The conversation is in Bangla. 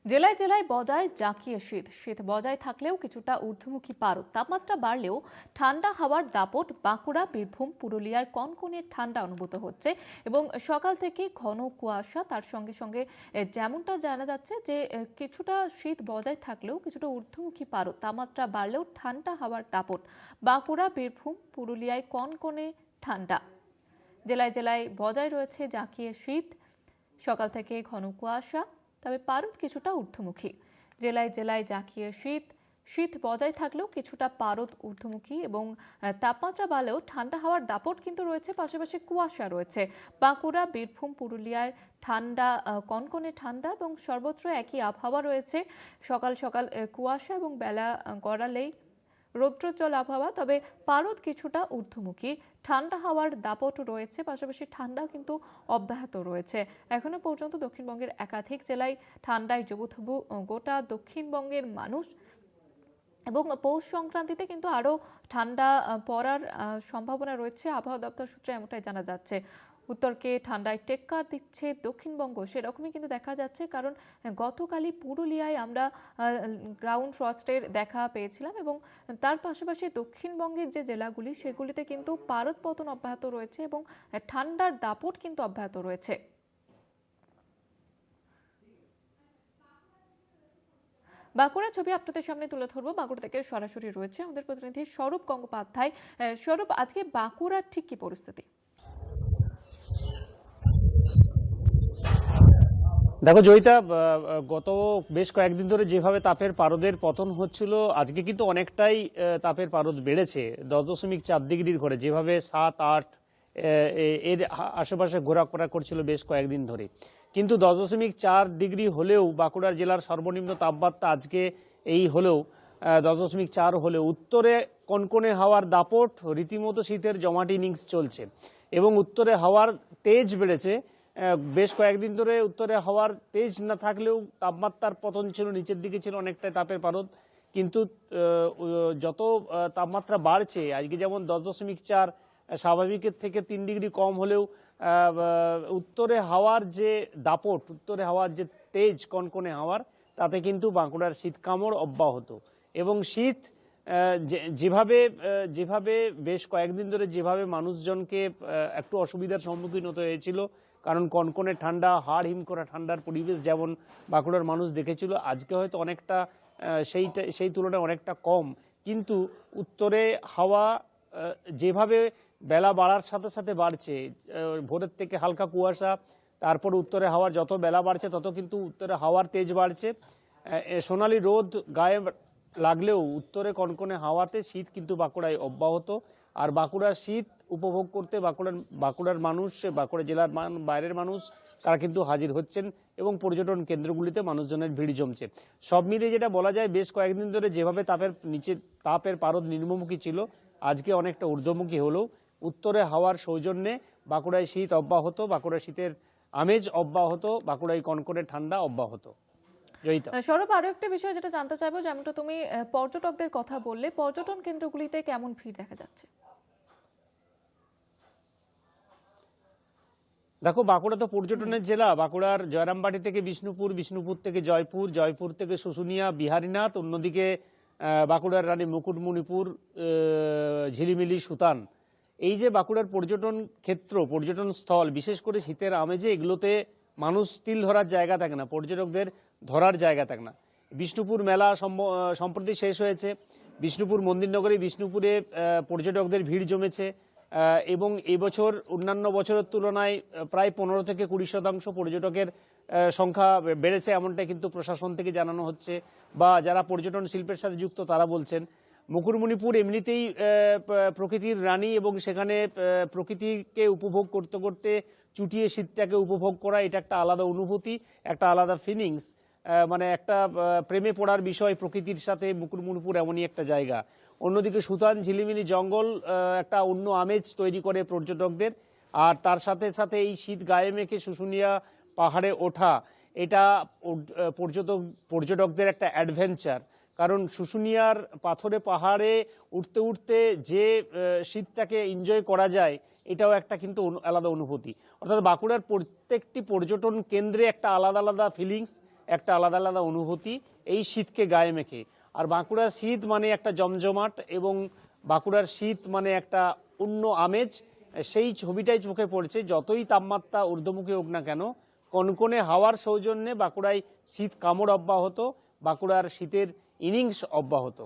জেলায় জেলায় বজায় জাঁকিয়ে শীত শীত বজায় থাকলেও কিছুটা ঊর্ধ্বমুখী পারদ তাপমাত্রা বাড়লেও ঠান্ডা হাওয়ার দাপট বাঁকুড়া বীরভূম পুরুলিয়ার কনকনে ঠান্ডা অনুভূত হচ্ছে এবং সকাল থেকে ঘন কুয়াশা তার সঙ্গে সঙ্গে যেমনটা জানা যাচ্ছে যে কিছুটা শীত বজায় থাকলেও কিছুটা ঊর্ধ্বমুখী পারদ তাপমাত্রা বাড়লেও ঠান্ডা হাওয়ার দাপট বাঁকুড়া বীরভূম পুরুলিয়ায় কনকনে ঠান্ডা। জেলায় জেলায় বজায় রয়েছে জাঁকিয়ে শীত, সকাল থেকে ঘন কুয়াশা, তবে পারদ কিছুটা ঊর্ধ্বমুখী। জেলায় জেলায় জাঁকিয়ে শীত শীত বজায় থাকলেও কিছুটা পারদ ঊর্ধ্বমুখী এবং তাপমাত্রা বাড়লেও ঠান্ডা হাওয়ার দাপট কিন্তু রয়েছে, পাশাপাশি কুয়াশা রয়েছে। বাঁকুড়া বীরভূম পুরুলিয়ার ঠান্ডা, কনকনে ঠান্ডা এবং সর্বত্র একই আবহাওয়া রয়েছে। সকাল সকাল কুয়াশা এবং বেলা গড়ালেই রৌদ্রোজ্জ্বল আবহাওয়া, তবে পারদ কিছুটা ঊর্ধ্বমুখী। ঠান্ডা হাওয়ার দাপট রয়েছে, পাশাপাশি ঠান্ডাও কিন্তু অব্যাহত রয়েছে। এখনো পর্যন্ত দক্ষিণবঙ্গের একাধিক জেলায় ঠান্ডায় জবুথবু গোটা দক্ষিণবঙ্গের মানুষ এবং পৌষ সংক্রান্তিতে কিন্তু আরও ঠান্ডা পড়ার সম্ভাবনা রয়েছে। আবহাওয়া দপ্তর সূত্রে এমনটাই জানা যাচ্ছে। উত্তরকে ঠান্ডায় টেক্কার দিচ্ছে দক্ষিণবঙ্গ, সেরকমই কিন্তু দেখা যাচ্ছে, কারণ গতকালই পুরুলিয়ায় আমরা গ্রাউন্ড ফ্রস্টের দেখা পেয়েছিলাম এবং তার পাশাপাশি দক্ষিণবঙ্গের যে জেলাগুলি সেগুলিতে কিন্তু পারদ পতন অব্যাহত রয়েছে এবং ঠান্ডার দাপট কিন্তু অব্যাহত রয়েছে। বাঁকুড়ার ছবি আপনাদের সামনে তুলে ধরবো। বাঁকুড়া থেকে সরাসরি রয়েছে আমাদের প্রতিনিধি স্বরূপ গঙ্গোপাধ্যায়। স্বরূপ, আজকে বাঁকুড়ার ঠিক কি পরিস্থিতি? দেখো জয়িতা, গত বেশ কয়েকদিন ধরে যেভাবে তাপের পারদের পতন হচ্ছিল, আজকে কিন্তু অনেকটাই তাপের পারদ বেড়েছে 10.4 ডিগ্রির ঘরে, যেভাবে 7-8 এর আশেপাশে ঘোরাফেরা করছিল বেশ কয়েকদিন ধরে। কিন্তু 10.4 ডিগ্রি হলেও বাঁকুড়া জেলার সর্বনিম্ন তাপমাত্রা আজকে এই হলেও 10.4 হলেও উত্তরে কনকনে হাওয়ার দাপট, রীতিমতো শীতের জমাটি ইনিংস চলছে এবং উত্তরে হাওয়ার তেজ বেড়েছে। বেশ কয়েকদিন ধরে উত্তরে হাওয়ার তেজ না থাকলেও তাপমাত্রার পতন ছিল, নিচের দিকে ছিল অনেকটাই তাপের পারদ। কিন্তু যত তাপমাত্রা বাড়ছে, আজকে যেমন 10.4 স্বাভাবিকের থেকে 3 ডিগ্রি কম হলেও উত্তরে হাওয়ার যে দাপট, উত্তরে হাওয়ার যে তেজ, কনকনে হাওয়ার, তাতে কিন্তু বাঁকুড়ার শীত কামড় অব্যাহত। এবং শীত যেভাবে যেভাবে বেশ কয়েকদিন ধরে যেভাবে মানুষজনকে একটু অসুবিধার সম্মুখীন হতে হয়েছিল, কারণ কনকনে ঠান্ডা, হাড় হিম করা ঠান্ডার পরিবেশ যেমন বাঁকুড়ার মানুষ দেখেছিল, আজকে হয়তো অনেকটা সেই তুলনায় অনেকটা কম। কিন্তু উত্তরে হাওয়া যেভাবে বেলা বাড়ার সাথে সাথে বাড়ছে, ভোরের থেকে হালকা কুয়াশা, তারপর উত্তরে হাওয়ার যত বেলা বাড়ছে তত কিন্তু উত্তরে হাওয়ার তেজ বাড়ছে। সোনালি রোদ গায়ে লাগলেও উত্তরে কনকনে হাওয়াতে শীত কিন্তু বাঁকুড়ায় অব্যাহত। আর বাঁকুড়ার শীত উপভোগ করতে বাঁকুড়ার মানুষ, বাঁকুড়া জেলার বাইরের মানুষ, তারা কিন্তু হাজির হচ্ছেন এবং পর্যটন কেন্দ্রগুলিতে মানুষজনের ভিড় জমছে। সব মিলিয়ে যেটা বলা যায়, বেশ কয়েকদিন ধরে যেভাবে তাপের পারদ নিম্নমুখী ছিল, আজকে অনেকটা ঊর্ধ্বমুখী হলেও উত্তরে হাওয়ার সৌজন্যে বাঁকুড়ায় শীত অব্যাহত, বাঁকুড়ার শীতের আমেজ অব্যাহত, বাঁকুড়ায় কনকনে ঠান্ডা অব্যাহত। সৌরভ, আরো একটা বিষয় যেটা জানতে চাইবো, যেমনটা তুমি পর্যটকদের কথা বললে, পর্যটন কেন্দ্রগুলিতে কেমন ভিড় দেখা যাচ্ছে? দেখো, বাঁকুড়া তো পর্যটনের জেলা। বাঁকুড়ার জয়রামবাটি থেকে বিষ্ণুপুর, বিষ্ণুপুর থেকে জয়পুর, জয়পুর থেকে শুশুনিয়া, বিহারীনাথ, অন্যদিকে বাঁকুড়ার রানী মুকুটমণিপুর, ঝিলিমিলি, সুতান। এই যে বাঁকুড়ার পর্যটন ক্ষেত্র, পর্যটন স্থল, বিশেষ করে শীতের আমেজে এগুলোতে মানুষ তিল ধরার জায়গা থাকে না, পর্যটকদের ধরার জায়গা থাকে না। বিষ্ণুপুর মেলা সম্প্রতি শেষ হয়েছে। বিষ্ণুপুর মন্দিরনগরে বিষ্ণুপুরে পর্যটকদের ভিড় জমেছে এবং এবছর অন্যান্য বছরের তুলনায় প্রায় 15 থেকে 20% পর্যটকের সংখ্যা বেড়েছে, এমনটা কিন্তু প্রশাসন থেকে জানানো হচ্ছে বা যারা পর্যটন শিল্পের সাথে যুক্ত তারা বলছেন। মুকুটমণিপুর এমনিতেই প্রকৃতির রানী এবং সেখানে প্রকৃতিকে উপভোগ করতে করতে চুটিয়ে শীতটাকে উপভোগ করা, এটা একটা আলাদা অনুভূতি, একটা আলাদা ফিলিংস। মানে একটা প্রেমে পড়ার বিষয় প্রকৃতির সাথে। মুকুটমণিপুর এমনই একটা জায়গা। অন্যদিকে সুতান, ঝিলিমিলি জঙ্গল একটা অন্য আমেজ তৈরি করে পর্যটকদের। আর তার সাথে সাথে এই শীত গায়ে মেখে শুশুনিয়া পাহাড়ে ওঠা, এটা পর্যটকদের একটা অ্যাডভেঞ্চার। কারণ শুশুনিয়ার পাথরে পাহাড়ে উঠতে উঠতে যে শীতটাকে এনজয় করা যায়, এটাও একটা কিন্তু আলাদা অনুভূতি। অর্থাৎ বাঁকুড়ার প্রত্যেকটি পর্যটন কেন্দ্রে একটা আলাদা আলাদা ফিলিংস, একটা আলাদা আলাদা অনুভূতি এই শীতকে গায়ে মেখে। আর বাঁকুড়ার শীত মানে একটা জমজমাট, এবং বাঁকুড়ার শীত মানে একটা অন্য আমেজ, সেই ছবিটাই চোখে পড়ছে। যতই তাপমাত্রা ঊর্ধ্বমুখী হোক না কেন, কনকনে হাওয়ার সৌজন্যে বাঁকুড়ায় শীত কামড় অব্যাহত, বাঁকুড়ার শীতের ইনিংস অব্যাহত।